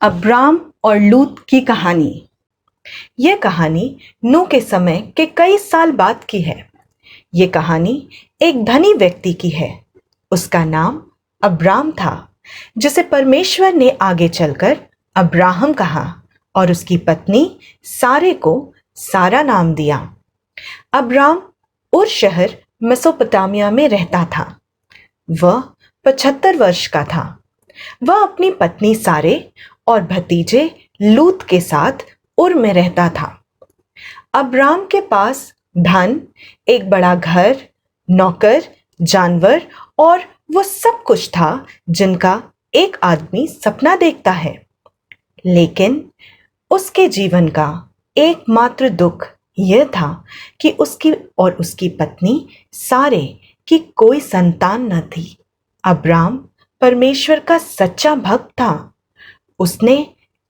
Abram और लूत की कहानी। यह कहानी नूह के समय के कई साल बाद की है। यह कहानी एक धनी व्यक्ति की है। उसका नाम अब्राम था, जिसे परमेश्वर ने आगे चलकर अब्राहम कहा और उसकी पत्नी सारे को सारा नाम दिया। अब्राम उर शहर मेसोपोटामिया में रहता था। वह 75 वर्ष का था। वह अपनी पत्नी सारे और भतीजे लूत के साथ उर में रहता था। अब्राम के पास धन, एक बड़ा घर, नौकर, जानवर और वो सब कुछ था जिनका एक आदमी सपना देखता है। लेकिन उसके जीवन का एकमात्र दुख यह था कि उसकी और उसकी पत्नी सारे की कोई संतान न थी। अब्राम परमेश्वर का सच्चा भक्त था। उसने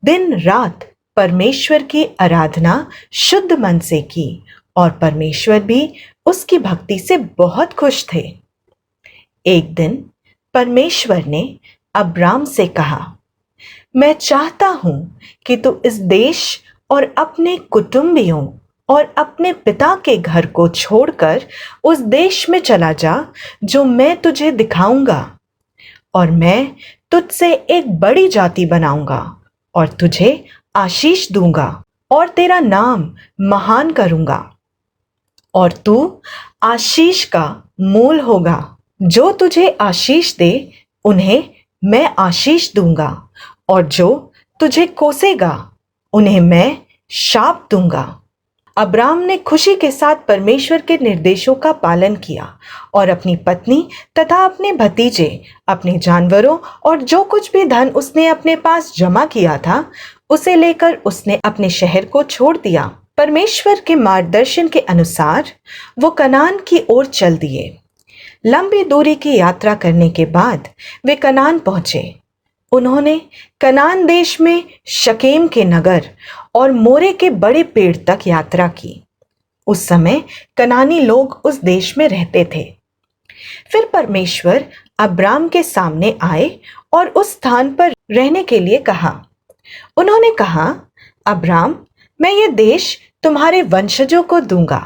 दिन रात परमेश्वर की आराधना शुद्ध मन से की और परमेश्वर भी उसकी भक्ति से बहुत खुश थे। एक दिन परमेश्वर ने अब्राम से कहा, मैं चाहता हूं कि तू इस देश और अपने कुटुंबियों और अपने पिता के घर को छोड़कर उस देश में चला जा जो मैं तुझे दिखाऊंगा, और मैं तुझसे एक बड़ी जाति बनाऊंगा और तुझे आशीष दूंगा और तेरा नाम महान करूंगा, और तू आशीष का मूल होगा। जो तुझे आशीष दे उन्हें मैं आशीष दूंगा, और जो तुझे कोसेगा उन्हें मैं शाप दूंगा। अब्राम ने खुशी के साथ परमेश्वर के निर्देशों का पालन किया और अपनी पत्नी तथा अपने भतीजे, अपने जानवरों और जो कुछ भी धन उसने अपने पास जमा किया था उसे लेकर उसने अपने शहर को छोड़ दिया। परमेश्वर के मार्गदर्शन के अनुसार वो कनान की ओर चल दिए। लंबी दूरी की यात्रा करने के बाद वे कनान पहुंचे। उन्होंने कनान देश में शकेम के नगर और मोरे के बड़े पेड़ तक यात्रा की। उस समय कनानी लोग उस देश में रहते थे। फिर परमेश्वर अब्राम के सामने आए और उस स्थान पर रहने के लिए कहा। उन्होंने कहा, अब्राम, मैं ये देश तुम्हारे वंशजों को दूंगा।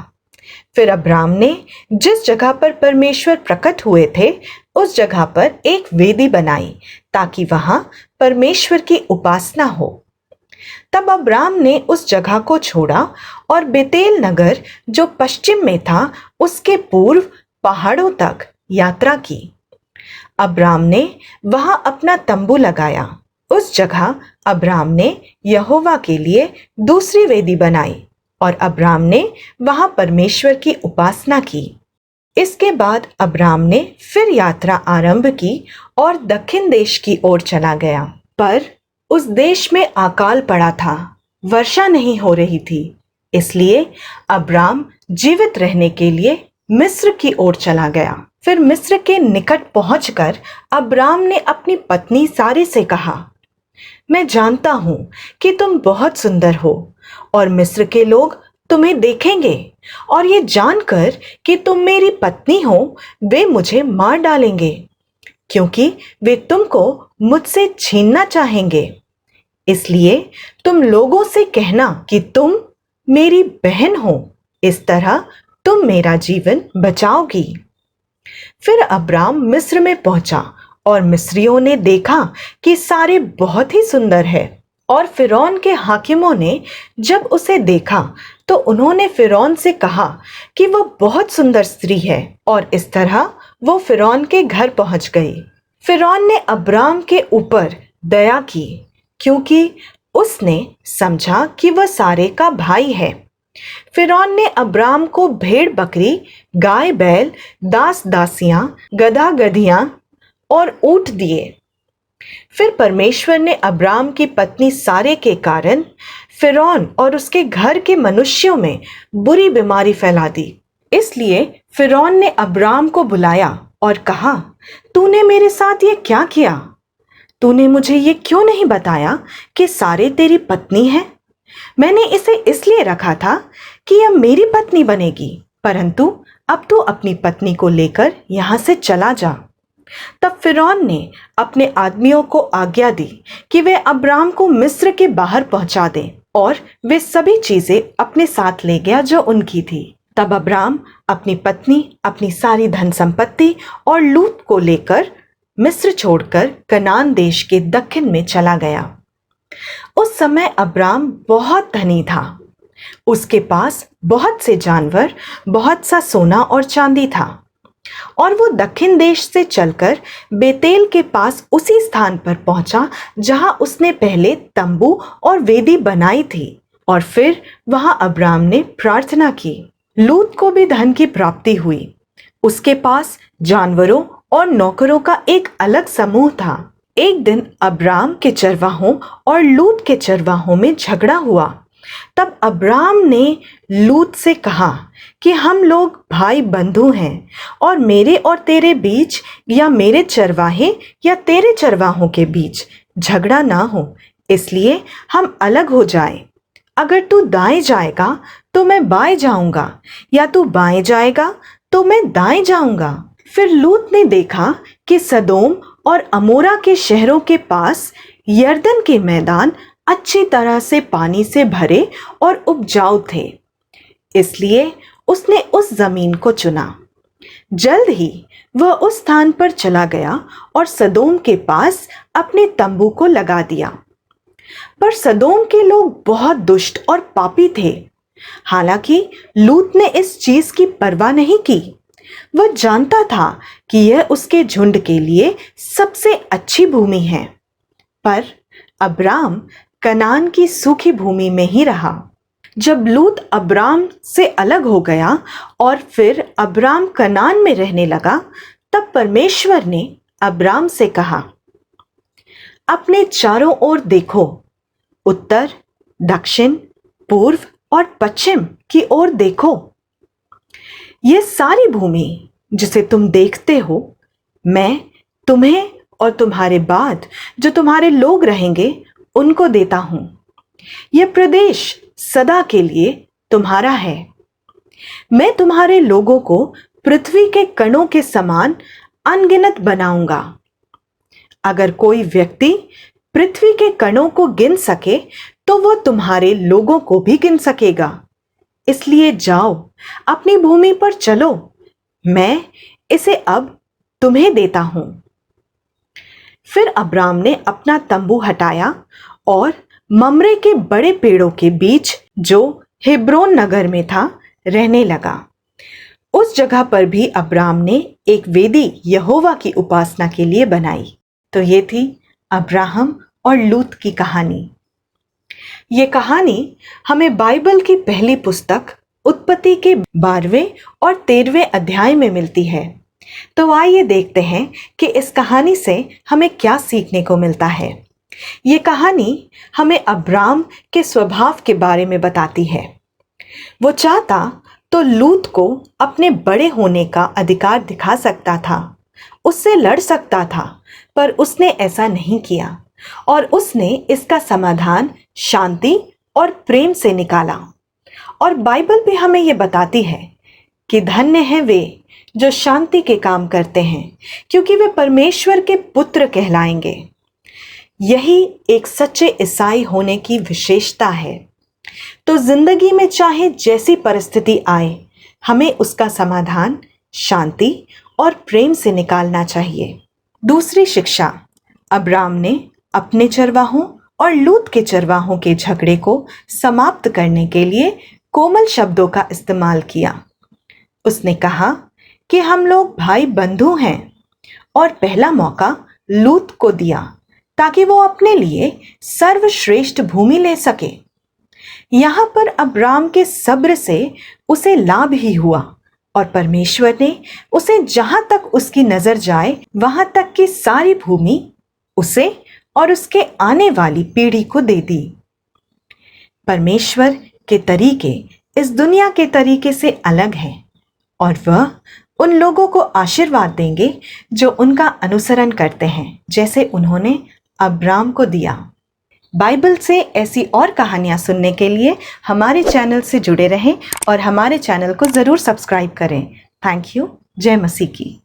फिर अब्राम ने जिस जगह पर परमेश्वर प्रकट हुए थे उस जगह पर एक वेदी बनाई ताकि वहां परमेश्वर की उपासना हो। तब अब्राम ने उस जगह को छोड़ा और बेतेल नगर जो पश्चिम में था उसके पूर्व पहाड़ों तक यात्रा की। अब्राम ने वहां अपना तंबू लगाया। उस जगह अब्राम ने यहोवा के लिए दूसरी वेदी बनाई और अब्राम ने वहां परमेश्वर की उपासना की। इसके बाद अब्राम ने फिर यात्रा आरंभ की और दक्षिण देश की ओर चला गया। पर उस देश में अकाल पड़ा था, वर्षा नहीं हो रही थी। इसलिए अब्राम जीवित रहने के लिए मिस्र की ओर चला गया। फिर मिस्र के निकट पहुंचकर अब्राम ने अपनी पत्नी सारे से कहा, मैं जानता हूं कि तुम बहुत सुंदर हो और मिस्र के लोग तुम्हें देखेंगे और ये जानकर कि तुम मेरी पत्नी हो वे मुझे मार डालेंगे, क्योंकि वे तुमको मुझसे छीनना चाहेंगे। इसलिए तुम लोगों से कहना कि तुम मेरी बहन हो, इस तरह तुम मेरा जीवन बचाओगी। फिर अब्राम मिस्र में पहुंचा और मिस्रियों ने देखा कि सारे बहुत ही सुंदर है, और फिरौन के हाकिमों ने जब उसे देखा तो उन्होंने फिरौन से कहा कि वह बहुत सुंदर स्त्री है, और इस तरह वो फिरौन के घर पहुंच गई। फिरौन ने अब्राम के ऊपर दया की क्योंकि उसने समझा कि वह सारे का भाई है। फिरौन ने अब्राम को भेड़ बकरी, गाय बैल, दास दासियां, गधा गधियां और ऊंट दिए। फिर परमेश्वर ने अब्राम की पत्नी सारे के कारण फिरौन और उसके घर के मनुष्यों में बुरी बीमारी फैला दी। इसलिए फिरौन ने अब्राम को बुलाया और कहा, तूने मेरे साथ ये क्या किया? तूने मुझे ये क्यों नहीं बताया कि सारे तेरी पत्नी है? मैंने इसे इसलिए रखा था कि यह मेरी पत्नी बनेगी, परंतु अब तू अपनी पत्नी को लेकर यहां से चला जा। तब फिरौन ने अपने आदमियों को आज्ञा दी कि वे अब्राम को मिस्र के बाहर पहुंचा दें, और वे सभी चीजें अपने साथ ले गया जो उनकी थी। तब अब्राम अपनी पत्नी, अपनी सारी धन संपत्ति और लूत को लेकर मिस्र छोड़कर कनान देश के दक्षिण में चला गया। उस समय अब्राम बहुत धनी था। उसके पास बहुत से जानवर, बहुत सा सोना और चांदी था, और वो दक्षिण देश से चलकर बेतेल के पास उसी स्थान पर पहुंचा जहां उसने पहले तंबू और वेदी बनाई थी, और फिर वहां अब्राम ने प्रार्थना की। लूत को भी धन की प्राप्ति हुई। उसके पास जानवरों और नौकरों का एक अलग समूह था। एक दिन अब्राम के चरवाहों और लूत के चरवाहों में झगड़ा हुआ। तब अब्राम ने लूत से कहा कि हम लोग भाई बंधु हैं, और मेरे और तेरे बीच या मेरे चरवाहे या तेरे चरवाहों के बीच झगड़ा ना हो, इसलिए हम अलग हो जाए। अगर तू दाएं जाएगा तो मैं बाएं जाऊंगा, या तू बाएं जाएगा तो मैं दाएं जाऊंगा। फिर लूत ने देखा कि सदोम और अमोरा के शहरों के पास यरदन के मैदान अच्छी तरह से पानी से भरे और उपजाऊ थे, इसलिए उसने उस जमीन को चुना। जल्द ही वह उस स्थान पर चला गया और सदोम के पास अपने तंबू को लगा दिया। पर सदोम के लोग बहुत दुष्ट और पापी थे। हालांकि लूत ने इस चीज की परवाह नहीं की। वह जानता था कि यह उसके झुंड के लिए सबसे अच्छी भूमि है। पर अब्राम कनान की सूखी भूमि में ही रहा। जब लूत अब्राम से अलग हो गया और फिर अब्राम कनान में रहने लगा, तब परमेश्वर ने अब्राम से कहा, अपने चारों ओर देखो, उत्तर, दक्षिण, पूर्व और पश्चिम की ओर देखो। यह सारी भूमि जिसे तुम देखते हो, मैं तुम्हें और तुम्हारे बाद जो तुम्हारे लोग रहेंगे उनको देता हूं। यह प्रदेश सदा के लिए तुम्हारा है। मैं तुम्हारे लोगों को पृथ्वी के कणों के समान अनगिनत बनाऊंगा। अगर कोई व्यक्ति पृथ्वी के कणों को गिन सके तो वो तुम्हारे लोगों को भी गिन सकेगा। इसलिए जाओ, अपनी भूमि पर चलो, मैं इसे अब तुम्हें देता हूं। फिर अब्राम ने अपना तंबू हटाया और ममरे के बड़े पेड़ों के बीच, जो हेब्रोन नगर में था, रहने लगा। उस जगह पर भी अब्राम ने एक वेदी यहोवा की उपासना के लिए बनाई। तो ये थी अब्राहम और लूत की कहानी। ये कहानी हमें बाइबल की पहली पुस्तक उत्पत्ति के 12वें और 13वें अध्याय में मिलती है। तो आइए देखते हैं कि इस कहानी से हमें क्या सीखने को मिलता है। ये कहानी हमें अब्राम के स्वभाव के बारे में बताती है। वो चाहता तो लूत को अपने बड़े होने का अधिकार दिखा सकता था, उससे लड़ सकता था, पर उसने ऐसा नहीं किया, और उसने इसका समाधान शांति और प्रेम से निकाला। और बाइबल भी हमें ये बताती है कि धन्य हैं वे जो शांति के काम करते हैं, क्योंकि वे परमेश्वर के पुत्र कहलाएंगे। यही एक सच्चे ईसाई होने की विशेषता है। तो जिंदगी में चाहे जैसी परिस्थिति आए, हमें उसका समाधान शांति और प्रेम से निकालना चाहिए। दूसरी शिक्षा, अब्राम ने अपने चरवाहों और लूत के चरवाहों के झगड़े को समाप्त करने के लिए कोमल शब्दों का इस्तेमाल किया। उसने कहा कि हम लोग भाई बंधु हैं, और पहला मौका लूत को दिया ताकि वो अपने लिए सर्वश्रेष्ठ भूमि ले सके। यहाँ पर अब्राम के सब्र से उसे लाभ ही हुआ, और परमेश्वर ने उसे जहां तक उसकी नजर जाए वहां तक की सारी भूमि उसे और उसके आने वाली पीढ़ी को दे दी। परमेश्वर के तरीके इस दुनिया के तरीके से अलग हैं, और वह उन लोगों को आशीर्वाद देंगे जो उनका अनुसरण करते हैं, जैसे उन्होंने अब्राम को दिया। बाइबल से ऐसी और कहानियां सुनने के लिए हमारे चैनल से जुड़े रहें और हमारे चैनल को ज़रूर सब्सक्राइब करें। Thank you. जय मसीह की।